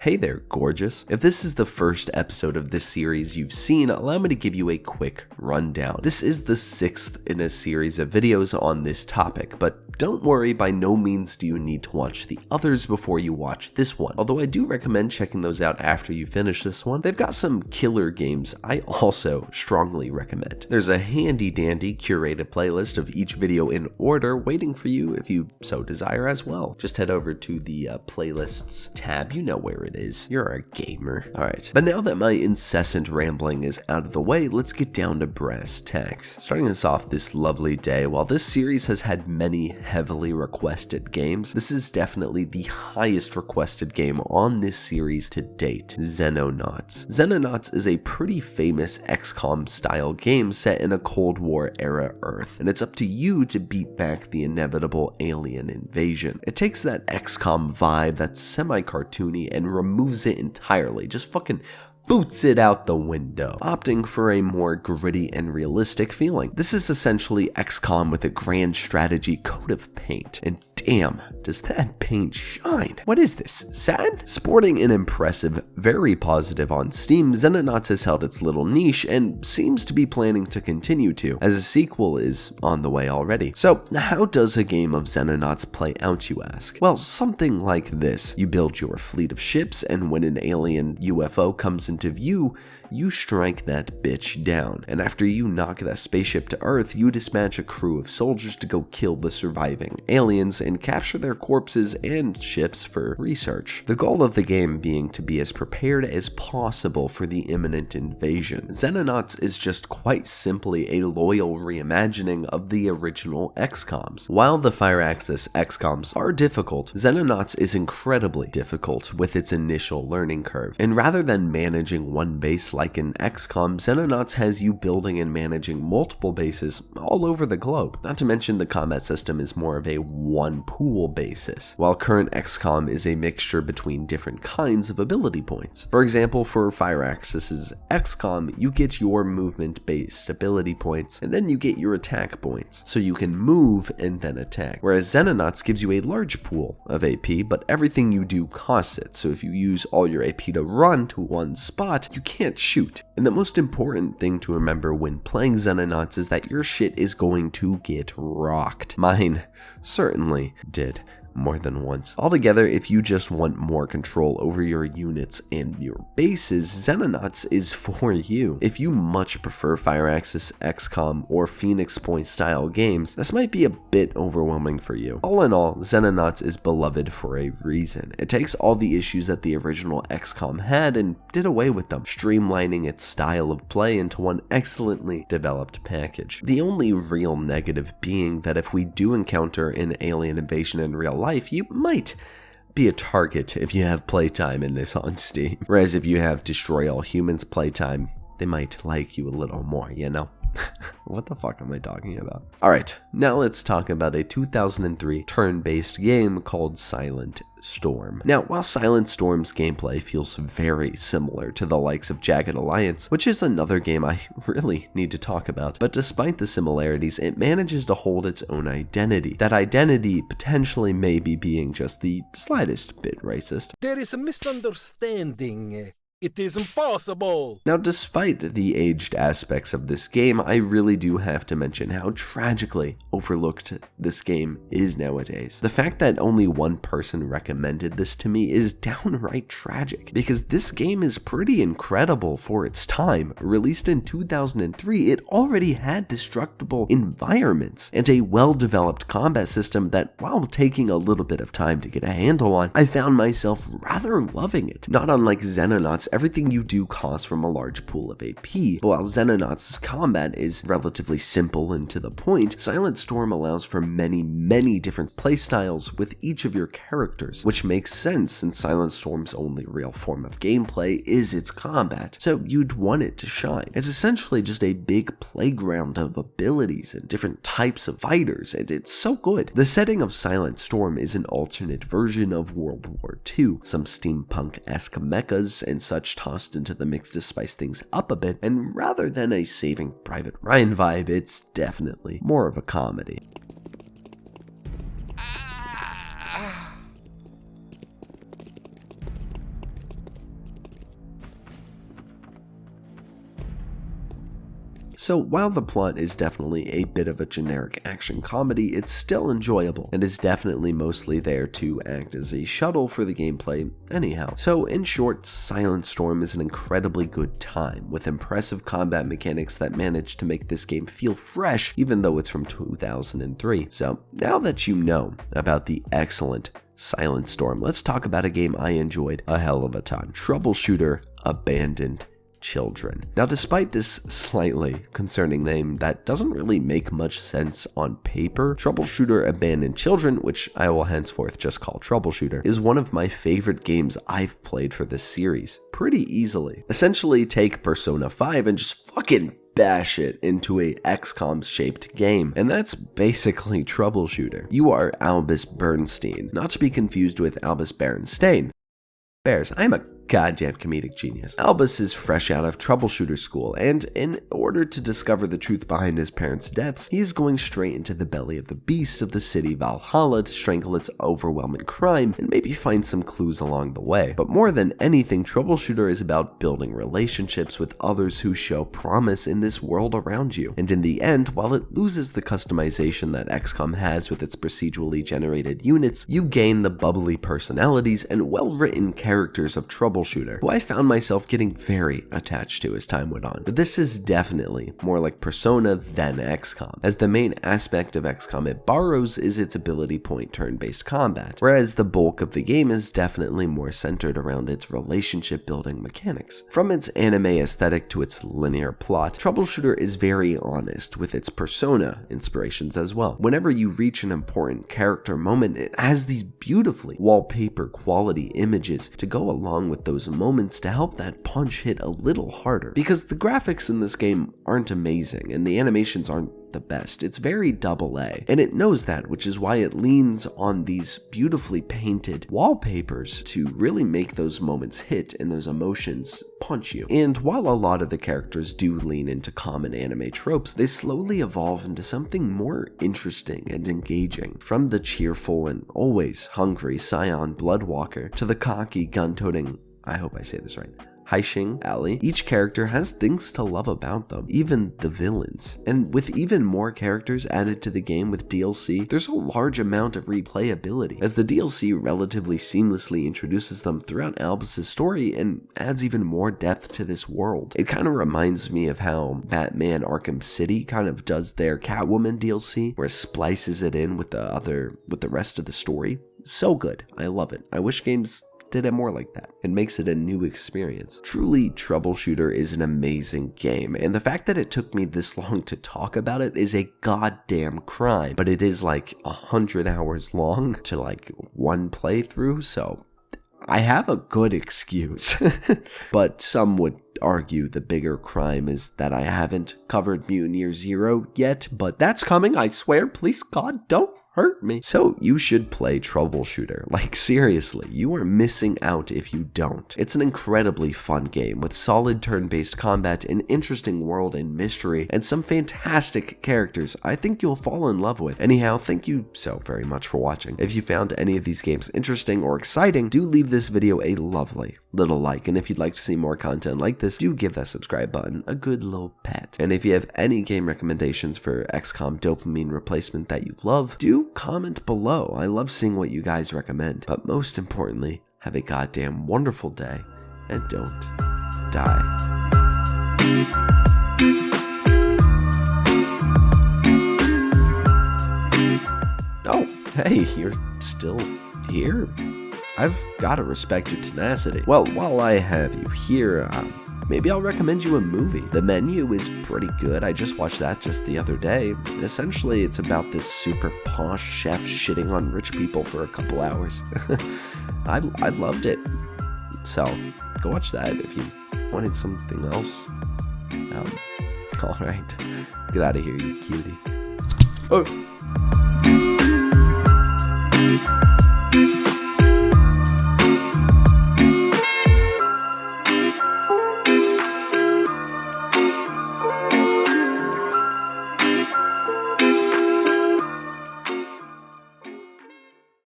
Hey there, gorgeous. If this is the first episode of this series you've seen, allow me to give you a quick rundown. This is the 6th in a series of videos on this topic, but don't worry, by no means do you need to watch the others before you watch this one, although I do recommend checking those out after you finish this one. They've got some killer games I also strongly recommend. There's a handy dandy curated playlist of each video in order waiting for you if you so desire as well. Just head over to the playlists tab, you know where it is. You're a gamer. Alright, but now that my incessant rambling is out of the way, let's get down to brass tacks. Starting us off this lovely day, while this series has had many heavily requested games, this is definitely the highest requested game on this series to date, Xenonauts. Xenonauts is a pretty famous XCOM style game set in a Cold War era Earth, and it's up to you to beat back the inevitable alien invasion. It takes that XCOM vibe that's semi-cartoony and removes it entirely, just fucking boots it out the window, opting for a more gritty and realistic feeling. This is essentially XCOM with a grand strategy coat of paint, and damn, does that paint shine. What is this, satin? Sporting an impressive, very positive on Steam, Xenonauts has held its little niche and seems to be planning to continue to, as a sequel is on the way already. So how does a game of Xenonauts play out, you ask? Well, something like this. You build your fleet of ships, and when an alien UFO comes into view, you strike that bitch down. And after you knock that spaceship to Earth, you dispatch a crew of soldiers to go kill the surviving aliens and capture their corpses and ships for research. The goal of the game being to be as prepared as possible for the imminent invasion. Xenonauts is just quite simply a loyal reimagining of the original XCOMs. While the Fire-Axis XCOMs are difficult, Xenonauts is incredibly difficult with its initial learning curve. And rather than managing one base like in XCOM, Xenonauts has you building and managing multiple bases all over the globe. Not to mention the combat system is more of a one pool basis, while current XCOM is a mixture between different kinds of ability points. For example, for Fire-Axis's XCOM, you get your movement-based ability points, and then you get your attack points, so you can move and then attack. Whereas Xenonauts gives you a large pool of AP, but everything you do costs it, so if you use all your AP to run to one spot, you can't shoot. And the most important thing to remember when playing Xenonauts is that your shit is going to get rocked. Mine certainly did. More than once. Altogether, if you just want more control over your units and your bases, Xenonauts is for you. If you much prefer Fire-Axis XCOM or Phoenix Point style games, this might be a bit overwhelming for you. All in all, Xenonauts is beloved for a reason. It takes all the issues that the original XCOM had and did away with them, streamlining its style of play into one excellently developed package. The only real negative being that if we do encounter an alien invasion in real life, you might be a target if you have playtime in this on Steam. Whereas if you have Destroy All Humans playtime, they might like you a little more, you know? What the fuck am I talking about? Alright, now let's talk about a 2003 turn-based game called Silent Storm. Now, while Silent Storm's gameplay feels very similar to the likes of Jagged Alliance, which is another game I really need to talk about, but despite the similarities, it manages to hold its own identity. That identity potentially maybe being just the slightest bit racist. There is a misunderstanding. It is impossible! Now, despite the aged aspects of this game, I really do have to mention how tragically overlooked this game is nowadays. The fact that only one person recommended this to me is downright tragic, because this game is pretty incredible for its time. Released in 2003, it already had destructible environments and a well-developed combat system that, while taking a little bit of time to get a handle on, I found myself rather loving it. Not unlike Xenonauts, everything you do costs from a large pool of AP, but while Xenonauts' combat is relatively simple and to the point, Silent Storm allows for many different playstyles with each of your characters, which makes sense since Silent Storm's only real form of gameplay is its combat, so you'd want it to shine. It's essentially just a big playground of abilities and different types of fighters, and it's so good. The setting of Silent Storm is an alternate version of World War II, some steampunk-esque mechas and such tossed into the mix to spice things up a bit, and rather than a Saving Private Ryan vibe, it's definitely more of a comedy. So while the plot is definitely a bit of a generic action comedy, it's still enjoyable and is definitely mostly there to act as a shuttle for the gameplay anyhow. So in short, Silent Storm is an incredibly good time with impressive combat mechanics that manage to make this game feel fresh even though it's from 2003. So now that you know about the excellent Silent Storm, let's talk about a game I enjoyed a hell of a ton. Troubleshooter Abandoned Children. Now, despite this slightly concerning name that doesn't really make much sense on paper, Troubleshooter Abandoned Children, which I will henceforth just call Troubleshooter, is one of my favorite games I've played for this series, pretty easily. Essentially, take Persona 5 and just fucking bash it into a XCOM-shaped game, and that's basically Troubleshooter. You are Albus Bernstein, not to be confused with Albus Berenstain. Bears, I'm a goddamn comedic genius. Albus is fresh out of troubleshooter school, and in order to discover the truth behind his parents' deaths, he is going straight into the belly of the beast of the city Valhalla to strangle its overwhelming crime and maybe find some clues along the way. But more than anything, Troubleshooter is about building relationships with others who show promise in this world around you. And in the end, while it loses the customization that XCOM has with its procedurally generated units, you gain the bubbly personalities and well-written characters of Troubleshooter, who I found myself getting very attached to as time went on. But this is definitely more like Persona than XCOM, as the main aspect of XCOM it borrows is its ability point turn-based combat, whereas the bulk of the game is definitely more centered around its relationship building mechanics. From its anime aesthetic to its linear plot, Troubleshooter is very honest with its Persona inspirations as well. Whenever you reach an important character moment, it has these beautifully wallpaper quality images to go along with those moments to help that punch hit a little harder. Because the graphics in this game aren't amazing and the animations aren't the best. It's very AA, and it knows that, which is why it leans on these beautifully painted wallpapers to really make those moments hit and those emotions punch you. And while a lot of the characters do lean into common anime tropes, they slowly evolve into something more interesting and engaging. From the cheerful and always hungry Scion Bloodwalker to the cocky gun-toting, I hope I say this right, Haishing Ali, each character has things to love about them, even the villains. And with even more characters added to the game with DLC, there's a large amount of replayability, as the DLC relatively seamlessly introduces them throughout Albus's story and adds even more depth to this world. It kind of reminds me of how Batman Arkham City kind of does their Catwoman DLC, where it splices it in with the rest of the story. So good. I love it. I wish games did it more like that. It makes it a new experience. Truly, Troubleshooter is an amazing game, and the fact that it took me this long to talk about it is a goddamn crime, but it is like 100 hours long to like one playthrough, so I have a good excuse. But some would argue the bigger crime is that I haven't covered Mutant Year Zero yet, but that's coming, I swear. Please God, don't hurt me. So you should play Troubleshooter. Like seriously, you are missing out if you don't. It's an incredibly fun game with solid turn-based combat, an interesting world and mystery, and some fantastic characters I think you'll fall in love with. Anyhow, thank you so very much for watching. If you found any of these games interesting or exciting, do leave this video a lovely little like, and if you'd like to see more content like this, do give that subscribe button a good little pat. And if you have any game recommendations for XCOM dopamine replacement that you love, do comment below. I love seeing what you guys recommend. But most importantly, have a goddamn wonderful day and don't die. Oh, hey, you're still here? I've gotta respect your tenacity. Well, while I have you here, maybe I'll recommend you a movie. The Menu is pretty good. I just watched that just the other day. Essentially, it's about this super posh chef shitting on rich people for a couple hours. I loved it. So, go watch that if you wanted something else. Alright. Get out of here, you cutie. Oh.